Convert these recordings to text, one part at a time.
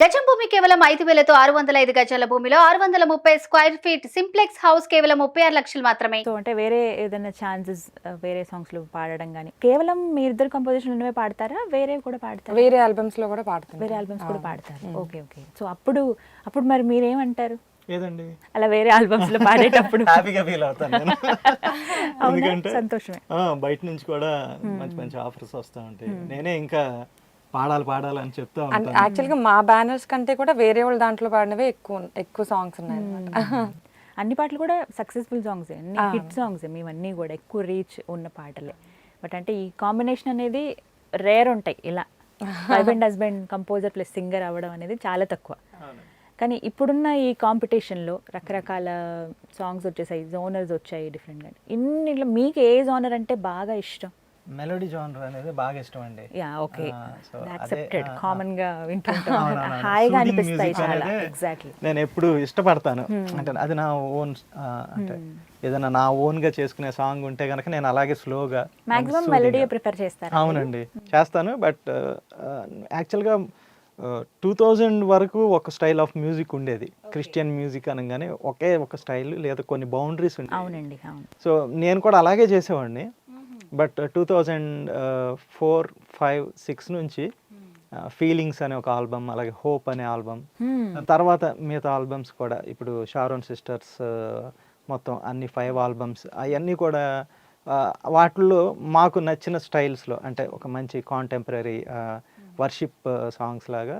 గజం భూమి కేవలం 5,000తో 605 గజాల భూమిలో 630 స్క్వేర్ ఫీట్ సింప్లెక్స్ హౌస్ కేవలం 36 లక్షలు మాత్రమే. సో అంటే వేరే ఏదైనా ఛాన్సెస్ వేరే సాంగ్స్ లో పాడడం గానీ కేవలం మీ ఇద్దరు కంపోజిషన్ ఉన్నవే పాడతారా వేరే కూడా పాడతారా? వేరే ఆల్బమ్స్ లో కూడా పాడతాను. వేరే ఆల్బమ్స్ కూడా పాడతారు. Okay okay. సో అప్పుడు మరి మీరేమంటారు ఏదండి అలా వేరే ఆల్బమ్స్ లో పాడేటప్పుడు? హ్యాపీగా ఫీల్ అవుతాను నేను. ఎందుకంటే సంతోషమే. బయట నుంచి కూడా మంచి మంచి ఆఫర్స్ వస్తూ ఉంటాయి. నేనే ఇంకా పాడాలి అని చెప్తా ఉంటాను. యాక్చువల్గా మా బ్యానర్స్ కంటే కూడా వేరే వాళ్ళ దాంట్లో పాడినవే ఎక్కువ సాంగ్స్ ఉన్నాయి అన్నమాట. అన్ని పాటలు కూడా సక్సెస్ఫుల్ సాంగ్స్, అన్ని హిట్ సాంగ్స్, మేమన్నీ కూడా ఎక్కువ రీచ్ ఉన్న పాటలే. బట్ అంటే ఈ కాంబినేషన్ అనేది రేర్ ఉంటాయి. ఇలా హస్బెండ్ కంపోజర్ ప్లస్ సింగర్ అవ్వడం అనేది చాలా తక్కువ. కానీ ఇప్పుడున్న ఈ కాంపిటీషన్లో రకరకాల సాంగ్స్ వచ్చేసాయి, జోనర్స్ వచ్చాయి డిఫరెంట్గా. ఇన్నిట్లో మీకు ఏ జోనర్ అంటే బాగా ఇష్టం? మెలోడీ జానర్ అనేది బాగా ఇష్టం అండి. Yeah okay, accepted. కామన్ గా వింటుంటాం, హాయిగా అనిపిస్తాయి చాలా. ఎగ్జాక్ట్లీ నేను ఎప్పుడు ఇష్టపడతాను. అంటే అది నా ఓన్, అంటే ఏదైనా నా ఓన్ గా చేసుకునే సాంగ్ ఉంటే గనక నేను అలాగే స్లోగా మాక్సిమం మెలోడీ ప్రిఫర్ చేస్తాను. అవునండి, చేస్తాను. బట్ యాక్చువల్గా 2000 వరకు ఒక స్టైల్ ఆఫ్ మ్యూజిక్ ఉండేది. క్రిస్టియన్ మ్యూజిక్ అనగానే ఒకే ఒక స్టైల్ లేదా కొన్ని బౌండరీస్ ఉండేవి. అవునండి, అవును. సో నేను కూడా అలాగే చేసేవాడిని. బట్ 2004, 5, 6 నుంచి ఫీలింగ్స్ అనే ఒక ఆల్బమ్, అలాగే హోప్ అనే ఆల్బమ్, తర్వాత మిగతా ఆల్బమ్స్ కూడా ఇప్పుడు షారోన్ సిస్టర్స్ మొత్తం అన్ని 5 ఆల్బమ్స్ అవన్నీ కూడా వాటిల్లో మాకు నచ్చిన స్టైల్స్లో, అంటే ఒక మంచి కాంటెంపరీ వర్షిప్ సాంగ్స్ లాగా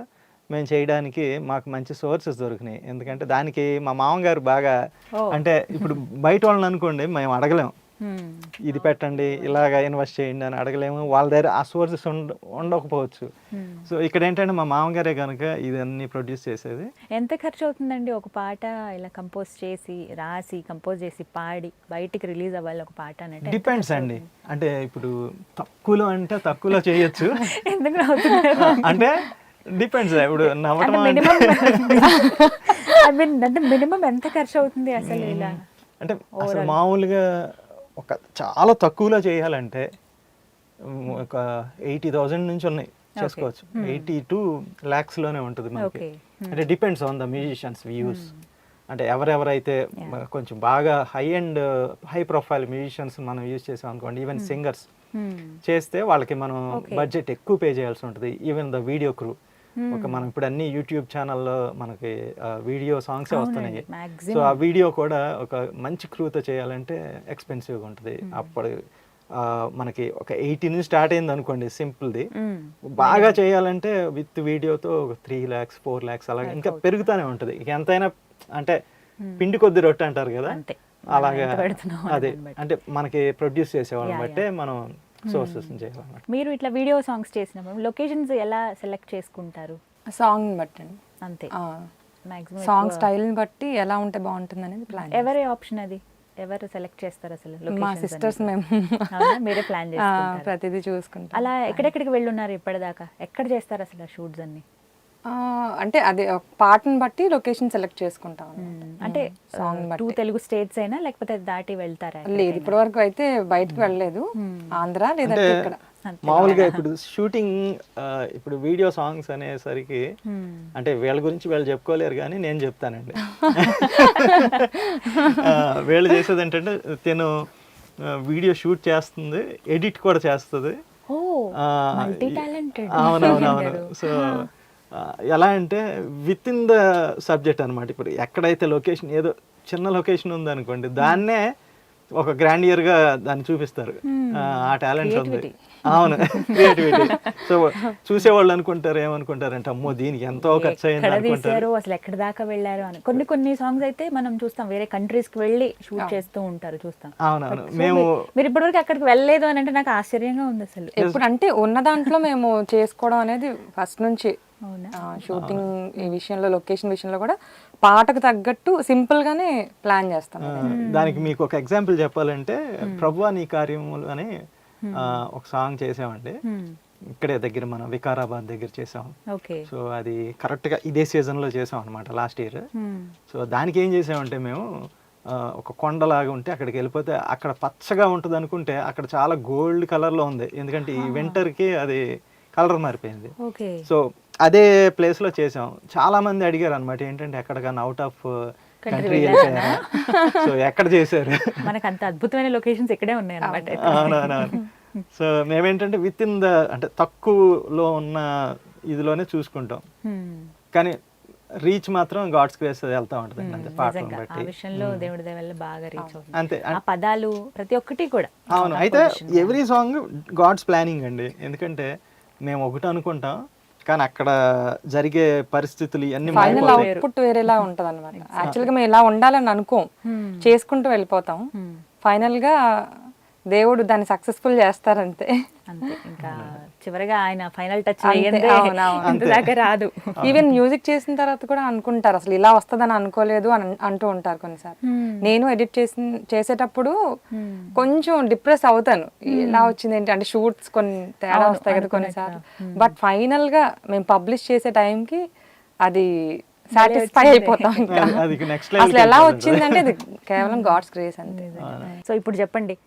మేము చేయడానికి మాకు మంచి సోర్సెస్ దొరికినాయి. ఎందుకంటే దానికి మా మామగారు బాగా, అంటే ఇప్పుడు బయట వాళ్ళని అనుకోండి మేము అడగలేము, ఇది పెట్టండి ఇలాగా ఇన్వెస్ట్ చేయండి అని అడగలేము. వాళ్ళ దగ్గర ఆ సోర్సెస్ ఉండకపోవచ్చు. సో ఇక్కడ ఏంటంటే మా మామగారే కనుక ఇదన్నీ ప్రొడ్యూస్ చేసేది. ఎంత ఖర్చు అవుతుందండి ఒక పాట ఇలా కంపోజ్ చేసి, రాసి, కంపోజ్ చేసి, పాడి బయటికి రిలీజ్ అవ్వాలి ఒక పాట అంటే? డిపెండ్స్ అండి. అంటే ఇప్పుడు తక్కువలో అంటే తక్కువలో చేయొచ్చు. ఎందుకు అవుతుంది అంటే డిపెండ్స్. ఇప్పుడు నవ్వటం అంటే మినిమం ఎంత ఖర్చు అవుతుంది అసలు ఇలా? అంటే అసలు మామూలుగా ఒక చాలా తక్కువలో చేయాలంటే ఒక 80,000 నుంచి ఉన్నాయి, చేసుకోవచ్చు. 82 lakhsలోనే ఉంటుంది మనకి. అంటే depends on the musicians we use. అంటే ఎవరెవరైతే కొంచెం బాగా హై ప్రొఫైల్ మ్యూజిషియన్స్ మనం యూజ్ చేసాం అనుకోండి, ఈవెన్ సింగర్స్ చేస్తే వాళ్ళకి మనం బడ్జెట్ ఎక్కువ పే చేయాల్సి ఉంటుంది. ఈవెన్ ద వీడియో క్రూ, ఒక మనం ఇప్పుడు అన్ని యూట్యూబ్ ఛానల్లో మనకి వీడియో సాంగ్స్ వస్తున్నాయి. సో ఆ వీడియో కూడా ఒక మంచి క్రూతో చేయాలంటే ఎక్స్పెన్సివ్గా ఉంటుంది. అప్పుడు మనకి ఒక 80 నుంచి స్టార్ట్ అయింది అనుకోండి సింపుల్ది. బాగా చేయాలంటే విత్ వీడియోతో ఒక 3 lakhs, 4 lakhs అలాగే ఇంకా పెరుగుతూనే ఉంటుంది. ఇక ఎంతైనా అంటే పిండి కొద్ది రొట్టె అంటారు కదా, అలాగా. అదే అంటే మనకి ప్రొడ్యూస్ చేసేవాళ్ళని బట్టే మనం సోర్సెస్ చేయాలన్నమాట. మీరు ఇట్లా వీడియో సాంగ్స్ చేసినప్పుడు లొకేషన్స్ ఎలా సెలెక్ట్ చేసుకుంటారు? సాంగ్ బట్టి అంతే, మాక్సిమం సాంగ్ స్టైల్ని బట్టి ఎలా ఉంటే బాగుంటుంది అనేది ప్లాన్. ఎవరి ఆప్షన్ అది? ఎవరు సెలెక్ట్ చేస్తారు అసలు? మా సిస్టర్స్, మేము మీరే ప్లాన్ చేస్తారు? ప్రతిదీ చూసుకుంటాం. అలా ఎక్కడెక్కడికి వెళ్ళున్నారు ఇప్పటిదాకా? ఎక్కడ చేస్తారు అసలు ఆ షూట్స్ అన్ని? అంటే అదే పాటను బట్టి లొకేషన్ సెలెక్ట్ చేసుకుంటాం. అంటే సాంగ్ 2 తెలుగు స్టేట్స్ అయినా లేకపోతే దాటి వెళ్తారా? లేదు, ఇప్పటి వరకు అయితే బయటకు వెళ్ళలేదు. ఆంధ్ర లేదా ఇక్కడ మామూలుగా ఇప్పుడు షూటింగ్, ఇప్పుడు వీడియో సాంగ్స్ అనేసరికి అంటే వీళ్ళ గురించి వీళ్ళు చెప్పుకోలేరు కానీ నేను చెప్తానండి. వీళ్ళు చేసేది ఏంటంటే తిను వీడియో షూట్ చేస్తుంది, ఎడిట్ కూడా చేస్తుంది. అవునవునవును. సో ఎలా అంటే విత్ ఇన్ ద సబ్జెక్ట్ అనమాట. ఇప్పుడు ఎక్కడైతే లొకేషన్, ఏదో చిన్న లొకేషన్ ఉందనుకోండి, దాన్నే ఒక గ్రాండియర్గా దాన్ని చూపిస్తారు. ఆ టాలెంట్ ఉంది. అవును, క్రియేటివిటీ. సో చూసేవాళ్ళు అనుకుంటారు, ఏమనుకుంటారంటే అమ్మో దీనికి ఎంతో ఖర్చు అయింది అనుకుంటారు, అసలు ఎక్కడ దాకా వెళ్ళారు అని. కొన్ని సాంగ్స్ అయితే మనం చూస్తాం వేరే కంట్రీస్ కి వెళ్ళి షూట్ చేస్తూ ఉంటారు, చూస్తాం. అవునవును. మీరు ఇప్పటివరకు అక్కడికి వెళ్ళలేదు అని అంటే నాకు ఆశ్చర్యంగా ఉంది అసలు. ఎప్పుడు అంటే ఉన్న దాంట్లో మేము చేసుకోవడం అనేది ఫస్ట్ నుంచి. షూటింగ్ ఈ విషయంలో, లొకేషన్ విషయంలో కూడా పాటకు తగ్గట్టు సింపుల్ గానే ప్లాన్ చేస్తాం. దానికి మీకు ఒక ఎగ్జాంపుల్ చెప్పాలంటే ప్రభువా నీ కార్యములు అని ఒక సాంగ్ చేసామండి. ఇక్కడే దగ్గర మన వికారాబాద్ దగ్గర చేసాం. సో అది కరెక్ట్ గా ఇదే సీజన్ లో చేసాం అనమాట, లాస్ట్ ఇయర్. సో దానికి ఏం చేసామంటే మేము ఒక కొండలాగా ఉంటే అక్కడికి వెళ్ళిపోతే అక్కడ పచ్చగా ఉంటుంది అనుకుంటే అక్కడ చాలా గోల్డ్ కలర్ లో ఉంది. ఎందుకంటే ఈ వింటర్ కి అది కలర్ మారిపోయింది. సో అదే ప్లేస్లో చేసాం. చాలా మంది అడిగారు అనమాట, ఏంటంటే ఎక్కడికన్నా అవుట్ ఆఫ్ కంట్రీ వెళ్ళారా, సో ఎక్కడ చేశారు. మనకు అంత అద్భుతమైన లొకేషన్స్ ఇక్కడే ఉన్నాయి అన్నమాట. అవునవునవును. సో మేమేంటంటే విత్ ఇన్ ద అంటే తక్కువలో ఉన్న ఇదిలోనే చూసుకుంటాం, కానీ రీచ్ మాత్రం గాడ్స్ గ్రేస్ వెళ్తా ఉంటుంది అంతే పాటలను నిజంగా ఆ బట్టి. విషయంలో దేవుడి దయ వల్ల బాగా రీచ్ అవుతుంది. అంతే. ఆ పదాలు ప్రతి ఒక్కటి కూడా. అవును. అయితే ఎవ్రీ సాంగ్ గాడ్స్ ప్లానింగ్ అండి. ఎందుకంటే మేము ఒకటి అనుకుంటాం, కానీ అక్కడ జరిగే పరిస్థితులు ఇవన్నీ ఫైనల్ మారిపోతాయి. అవుట్పుట్ వేరేలా ఉంటది అనమాట. యాక్చువల్గా మేము ఇలా ఉండాలని అనుకోం, చేసుకుంటూ వెళ్ళిపోతాం. ఫైనల్ గా దేవుడు దాన్ని సక్సెస్ఫుల్ చేస్తారంతే. అంతే, ఇంకా చివరిగా ఆయన ఫైనల్ టచ్ అంతే. రాదు. ఈవెన్ మ్యూజిక్ చేసిన తర్వాత కూడా అనుకుంటారు అసలు ఇలా వస్తుందని అనుకోలేదు అని అంటూ ఉంటారు కొన్నిసార్లు. నేను ఎడిట్ చేసేటప్పుడు కొంచెం డిప్రెస్ అవుతాను, ఇలా వచ్చింది ఏంటి అంటే షూట్స్ కొన్ని తేడా వస్తాయి కదా కొన్నిసార్లు. బట్ ఫైనల్ గా మేము పబ్లిష్ చేసే టైంకి అది సాటిస్ఫై అయిపోతాం. ఇంకా అది నెక్స్ట్ లెవెల్. అసలు ఎలా వచ్చిందంటే అది కేవలం గాడ్స్ గ్రేస్ అంతే. సో ఇప్పుడు చెప్పండి,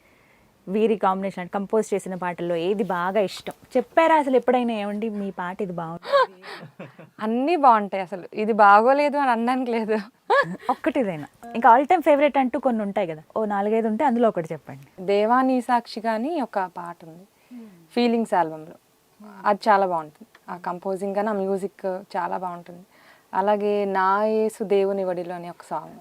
వీరి కాంబినేషన్ కంపోజ్ చేసిన పాటల్లో ఏది బాగా ఇష్టం? చెప్పారా అసలు ఎప్పుడైనా, ఏమండి మీ పాట ఇది బాగుంటుంది? అన్నీ బాగుంటాయి, అసలు ఇది బాగోలేదు అని అనడానికి లేదు. ఒక్కటిదైనా ఇంకా ఆల్ టైమ్ ఫేవరెట్ అంటూ కొన్ని ఉంటాయి కదా, ఓ 4-5 ఉంటే అందులో ఒకటి చెప్పండి. దేవానీ సాక్షి కానీ ఒక పాట ఉంది ఫీలింగ్స్ ఆల్బంలో, అది చాలా బాగుంటుంది. ఆ కంపోజింగ్ కానీ ఆ మ్యూజిక్ చాలా బాగుంటుంది. అలాగే నా యేసు దేవుని వడిలో అని ఒక సాంగ్,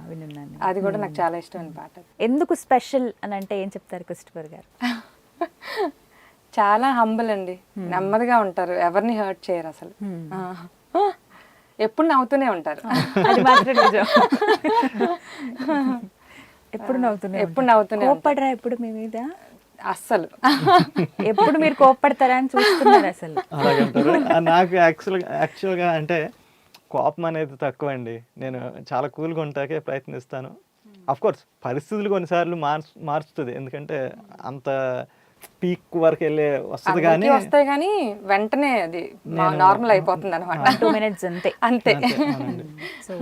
విన్నాను. అది కూడా నాకు చాలా ఇష్టమైన పాట. ఎందుకు స్పెషల్ అని అంటే ఏం చెప్తారు క్రిస్టఫర్ గారు? చాలా హంబల్ అండి, నెమ్మదిగా ఉంటారు, ఎవరిని హర్ట్ చేయరు అసలు. ఎప్పుడు నవ్వుతూనే ఉంటారు. అది మాత్రం నిజం. ఎప్పుడు నవ్వుతూనే కోప్పడరా ఎప్పుడు మీ మీద? అస్సలు. ఎప్పుడు మీరు కోప్పడతారా అని చూస్తున్నారు అసలు. అలాగంటారు. నాకు యాక్చువల్గా అంటే కోపం అనేది తక్కువ అండి. నేను చాలా కూల్గా ఉంటాకే ప్రయత్నిస్తాను. అఫ్ కోర్స్ పరిస్థితులు కొన్నిసార్లు మార్చుతుంది, ఎందుకంటే అంత పీక్ వరకు వెళ్ళే వస్తుంది, కానీ వస్తాయి కానీ వెంటనే అది నార్మల్ అయిపోతుంది అనమాట. 2 minutes అంతే. అంతే. సో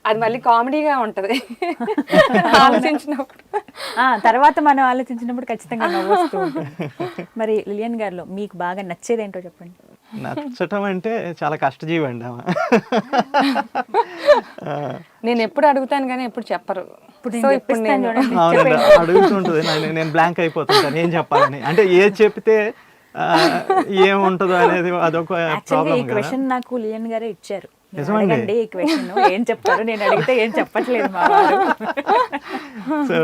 అది మళ్ళీ కామెడీగా ఉంటది ఆలోచించినప్పుడు. తర్వాత మనం ఆలోచించినప్పుడు ఖచ్చితంగా నవ్వొస్తూ ఉంటుంది. మరి లిలియన్ గారిలో మీకు బాగా నచ్చేది ఏంటో చెప్పండి. నచ్చటం అంటే చాలా కష్టజీవి అండి ఆమె. నేను ఎప్పుడు అడుగుతాను కానీ ఎప్పుడు చెప్పరు. సో ఇప్పుడు నేను అడుగుతుంటుంది, నేను బ్లాంక్ అయిపోతుంటాను ఏం చెప్పాలని. అంటే ఏది చెప్తే ఏముంటుందో అనేది అదొక ప్రాబ్లం. ఈ క్వశ్చన్ నాకు లిలియన్ గారే ఇచ్చారు. అడగండి ఈ క్వశ్చన్, ఏం చెప్తారు? నేను అడిగితే ఏం చెప్పట్లేదు మా వారు. సో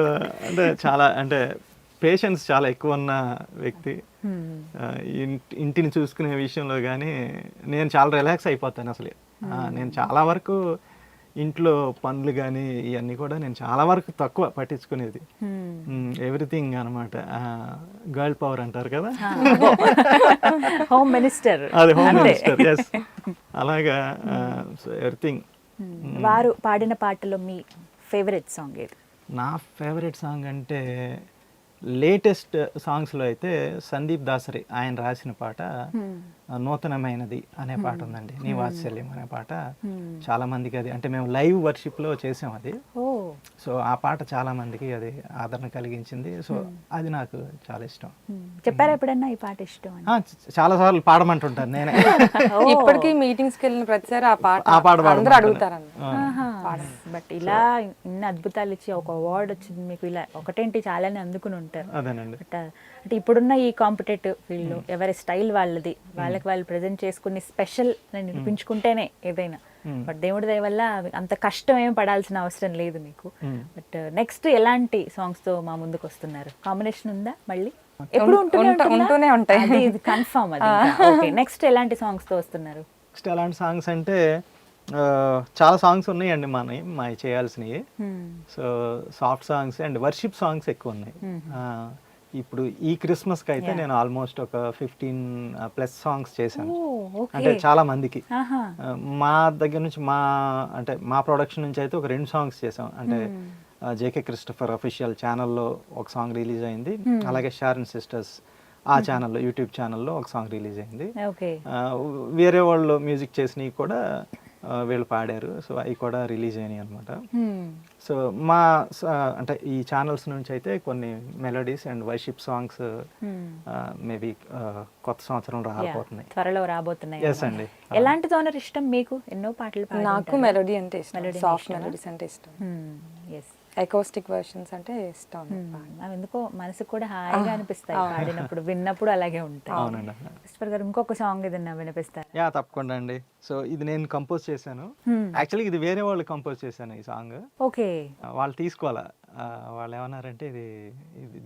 అంటే చాలా అంటే పేషెన్స్ చాలా ఎక్కువ ఉన్న వ్యక్తి. ఇంటిని చూసుకునే విషయంలో కానీ నేను చాలా రిలాక్స్ అయిపోతాను అసలు. నేను చాలా వరకు ఇంట్లో పనులు కానీ ఇవన్నీ కూడా నేను చాలా వరకు తక్కువ పట్టించుకునేది. ఎవ్రీథింగ్ అనమాట. గర్ల్ పవర్ అంటారు కదా, హోమ్ మినిస్టర్. అది హోమ్ మినిస్టర్, ఎస్. అలాగా ఎవ్రీథింగ్. వారు పాడిన పాటలో మీ ఫేవరెట్ సాంగ్ ఏది? నా ఫేవరెట్ సాంగ్ అంటే లేటెస్ట్ సాంగ్స్లో అయితే సందీప్ దాసరి ఆయన రాసిన పాట నూతనమైనది అనే పాట ఉందండి. నీ వాత్సల్యం అనే పాట చాలా మందికి అది అంటే మేము లైవ్ వర్షిప్లో చేసాం అది. సో ఆ పాట చాలా మందికి అది ఆదరణ కలిగించింది. సో అది నాకు చాలా ఇష్టం. చెప్పారా ఎప్పుడన్నా ఈ పాట ఇష్టం అని? చాలా సార్లు పాడమంటుంటాను నేనే. ఇప్పటికీ మీటింగ్స్కి వెళ్ళిన ప్రతిసారి ఆ పాట అందరూ అడుగుతారన్న. బట్ ఇలా ఇన్ని అద్భుతాలు ఇచ్చి ఒక అవార్డు వచ్చింది మీకు, ఇలా ఒకటేంటి చాలానే అందుకుని ఉంటారు. అదేనండి. అంటే ఇప్పుడున్న ఈ కాంపిటేటివ్ ఫీల్డ్లో ఎవరి స్టైల్ వాళ్ళది, వాళ్ళకి వాళ్ళు ప్రజెంట్ చేసుకుని స్పెషల్ నిరూపించుకుంటేనే ఏదైనా. బట్ దేవుడి దయ వల్ల అంత కష్టం ఏమి పడాల్సిన అవసరం లేదు మీకు. బట్ నెక్స్ట్ ఎలాంటి సాంగ్స్ తో మా ముందుకు వస్తున్నారు? కాంబినేషన్ ఉందా మళ్ళీ? ఎప్పుడు ఉంటూనే ఉంటాయి, ఇది కన్ఫర్మ్. అది ఓకే. నెక్స్ట్ ఎలాంటి సాంగ్స్ తో వస్తున్నారు? నెక్స్ట్ ఎలాంటి సాంగ్స్ అంటే చాలా సాంగ్స్ ఉన్నాయండి మావి చేయాల్సినవి. So soft songs and worship songs ఎక్కువ ఉన్నాయి. ఇప్పుడు ఈ క్రిస్మస్కి అయితే నేను ఆల్మోస్ట్ ఒక 15+ సాంగ్స్ చేశాను. అంటే చాలా మందికి మా దగ్గర నుంచి మా ప్రొడక్షన్ నుంచి అయితే ఒక 2 సాంగ్స్ చేసాం. అంటే జేకే క్రిస్టఫర్ అఫీషియల్ ఛానల్లో ఒక సాంగ్ రిలీజ్ అయింది, అలాగే షారన్ సిస్టర్స్ ఆ ఛానల్లో యూట్యూబ్ ఛానల్లో ఒక సాంగ్ రిలీజ్ అయింది. వేరే వాళ్ళు మ్యూజిక్ చేసినవి కూడా వీళ్ళు పాడారు. సో అవి కూడా రిలీజ్ అయినాయి అనమాట. Hmm. సో అంటే ఈ ఛానల్స్ నుంచి అయితే కొన్ని melodies and worship songs maybe కొత్త సంవత్సరం రాబోతున్నాయి. త్వరలో రాబోతున్నాయి. ఎస్ అండి. ఎలాంటి జోనర్ ఇష్టం మీకు? ఎన్నో పాటలు నాకు మెలోడీ అంటే ఇష్టం, Melody సాఫ్ట్ ఇష్టమా? మెలోడీస్ అంటే ఇష్టం, ఎస్. అకౌస్టిక్ వర్షన్స్ అంటే ఇష్టం. అవి ఎందుకో మనసుకు కూడా హాయిగా అనిపిస్తాయి పాడినప్పుడు, విన్నప్పుడు అలాగే ఉంటాయి. అవునండి. క్రిస్టఫర్ గారు ఇంకొక సాంగ్ ఏదన్నా వినిపిస్తారు? యా తప్పకుండా అండి. సో ఇది నేను కంపోజ్ చేశాను. యాక్చువల్లీ ఇది వేరే వాళ్ళు కంపోజ్ చేశాను ఈ సాంగ్. ఓకే. వాళ్ళు తీసుకోవాలా, వాళ్ళు ఏమన్నారంటే ఇది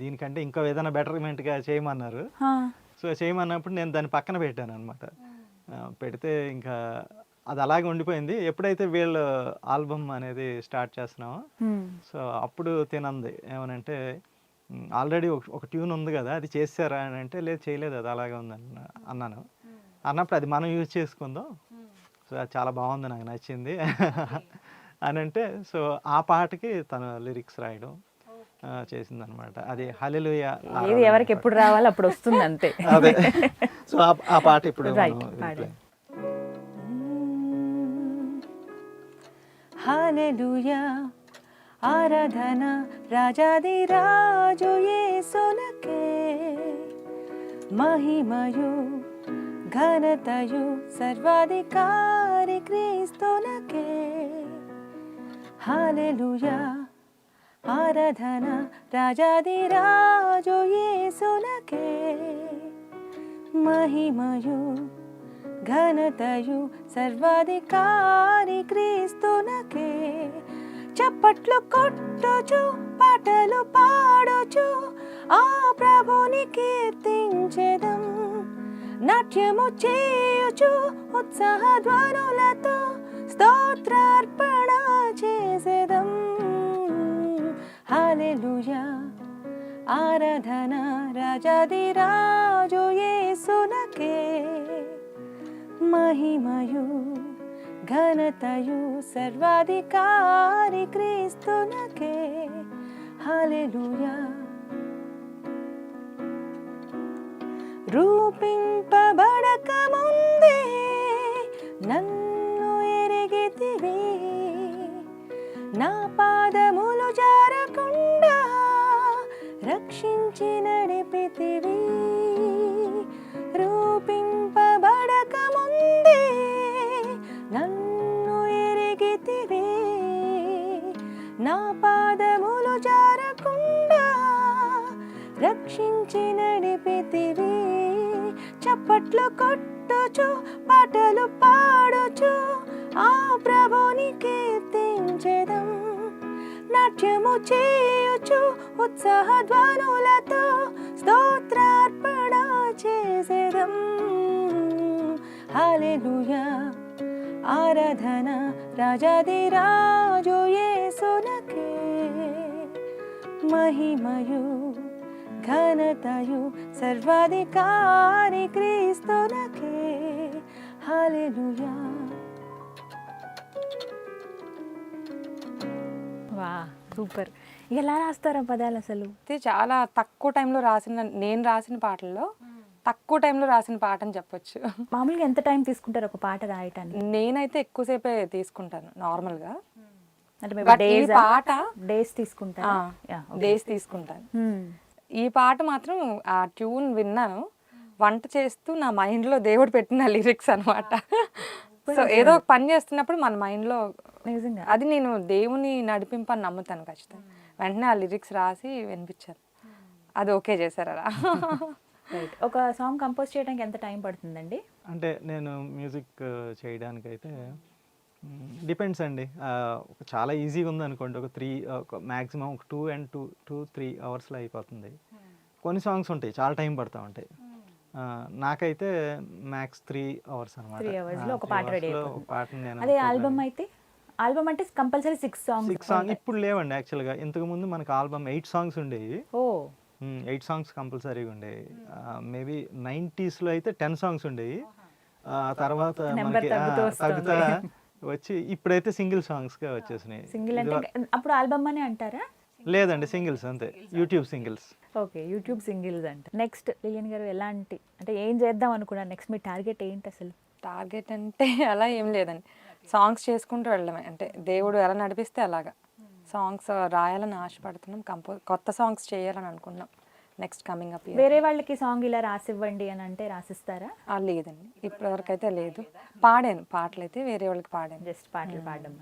దీనికంటే ఇంకా ఏదైనా బెటర్మెంట్గా చేయమన్నారు. సో చేయమన్నప్పుడు నేను దాన్ని పక్కన పెట్టాను అనమాట. పెడితే ఇంకా అది అలాగే ఉండిపోయింది. ఎప్పుడైతే వీళ్ళు ఆల్బమ్ అనేది స్టార్ట్ చేస్తున్నామో సో అప్పుడు తినంది ఏమనంటే ఆల్రెడీ ఒక ట్యూన్ ఉంది కదా అది చేశారా అని అంటే లేదు చేయలేదు, అది అలాగే ఉంది అన్నాను. అన్నప్పుడు అది మనం యూజ్ చేసుకుందాం, సో అది చాలా బాగుంది, నాకు నచ్చింది అని అంటే సో ఆ పాటకి తను లిరిక్స్ రాయడం చేసిందనమాట. అది హల్లెలూయా. ఏది ఎవరికి ఎప్పుడు రావాలో అప్పుడు వస్తుంది అంతే. అదే. సో ఆ పాట ఇప్పుడు హల్లెలూయా ఆరాధన రాజాది రాజు యేసునకే, మహిమయు ఘనతయు సర్వాధికారి క్రీస్తునకే. హల్లెలూయా ఆరాధన రాజాది రాజు యేసునకే, మహిమయు ఘనతయు సర్వాధికారి క్రీస్తునకే. చప్పట్లు కొట్టుచు పాటలు పాడుచు ఆ ప్రభుని కీర్తించెదం, నాట్యము చేయుచు ఉత్సాహ ధ్వనులతో స్తోత్రార్పణ చేసెదం. హల్లెలూయా ఆరాధన రాజాది రాజు యేసునకే, మహిమయు ఘనతయు సర్వాధికారి క్రీస్తునకే. హల్లెలూయా. రూపింపబడక ముందే నన్ను ఎరిగితివి, నా పాదములు జారకుండా రక్షించి నడిపితివి. రూపింపబడక ముందే నన్ను ఎరిగితివి, నా పాదములు జారకుండా రక్షించి నడిపితివి. చప్పట్లు కొట్టుచు పాటలు పాడుచు ఆ ప్రభుని కీర్తించెదం, నాట్యము చేయుచు ఉత్సాహ ధ్వనులతో స్తోత్రార్పణ చేసెదం. హల్లెలూయా ఆరాధన రాజాది రాజు యేసునకే, మహిమయు ఘనతయు సర్వాధికారి క్రీస్తునకే. హల్లెలూయా. వా సూపర్. ఎలా రాస్తారా పదాలు అసలు? అయితే చాలా తక్కువ టైంలో నేను రాసిన పాటల్లో తక్కువ టైంలో రాసిన పాట అని చెప్పొచ్చు. మామూలుగా ఎంత టైం తీసుకుంటారు ఒక పాట రాయటానికి? నేనైతే ఎక్కువసేపే తీసుకుంటాను నార్మల్గా. అంటే But ఈ పాట డేస్ తీసుకుంటారా? డేస్ తీసుకుంటాను. ఈ పాట మాత్రం ఆ ట్యూన్ విన్నాను వంట చేస్తూ, నా మైండ్లో దేవుడు పెట్టిన లిరిక్స్ అనమాట. సో ఏదో ఒక పని చేస్తున్నప్పుడు మన మైండ్లో నిజంగా అది నేను దేవుని నడిపింపని నమ్ముతాను ఖచ్చితంగా. వెంటనే ఆ లిరిక్స్ రాసి వినిపించాను, అది ఓకే చేశారు అలా. రైట్. ఒక సాంగ్ కంపోజ్ చేయడానికి ఎంత టైం పడుతుందండి? అంటే నేను మ్యూజిక్ చేయడానికి అయితే డిపెండ్స్ అండి. చాలా ఈజీగా ఉంది అనుకోండి, ఒక మ్యాక్సిమం ఒక 2-3 అవర్స్లో అయిపోతుంది. కొన్ని సాంగ్స్ ఉంటాయి చాలా టైం పడుతూ ఉంటాయి. నాకైతే మ్యాక్స్ 3 అవర్స్ అనమాట. 3 అవర్స్లో ఒక పాట రెడీ అయిపోతుంది. పాటను నేను అదే ఆల్బమ్ అయితే, ఆల్బమ్ అంటే కంపల్సరీ 6 సాంగ్స్. ఇప్పుడు లేవండి యాక్చువల్గా. ఇంతకు ముందు మనకు ఆల్బమ్ 8 సాంగ్స్ ఉండేవి. ఓ 8 సాంగ్స్ కంపల్సరీగా ఉండేవి. మేబీ 90sలో అయితే 10 సాంగ్స్ ఉండేవి. తర్వాత మనకి తగ్గుతా వచ్చి ఇప్పుడైతే సింగిల్ సాంగ్స్గా వచ్చేసినాయి. సింగిల్ అంటే అప్పుడు ఆల్బమ్ అని అంటారా? లేదండి, సింగిల్స్ అంతే, YouTube singles. Okay, YouTube singles అంట. నెక్స్ట్ లిలియన్ గారు ఎలాంటి, అంటే ఏం చేద్దాం అనుకున్నారు? నెక్స్ట్ మీ టార్గెట్ ఏంటి అసలు? టార్గెట్ అంటే అలా ఏం లేదండి. సాంగ్స్ చేసుకుంటూ వెళ్ళడమే, అంటే దేవుడు ఎలా నడిపిస్తే అలాగా. సాంగ్స్ రాయాలని ఆశపడుతున్నాం, కొత్త సాంగ్స్ చేయాలని అనుకున్నాం నెక్స్ట్ కమింగ్ అప్. వేరే వాళ్ళకి సాంగ్ ఇలా రాసివ్వండి అని అంటే రాసిస్తారా? లేదండి, ఇప్పటివరకు అయితే లేదు. పాడాను పాటలు అయితే వేరే వాళ్ళకి పాడాను. జస్ట్ పాటలు పాడడం.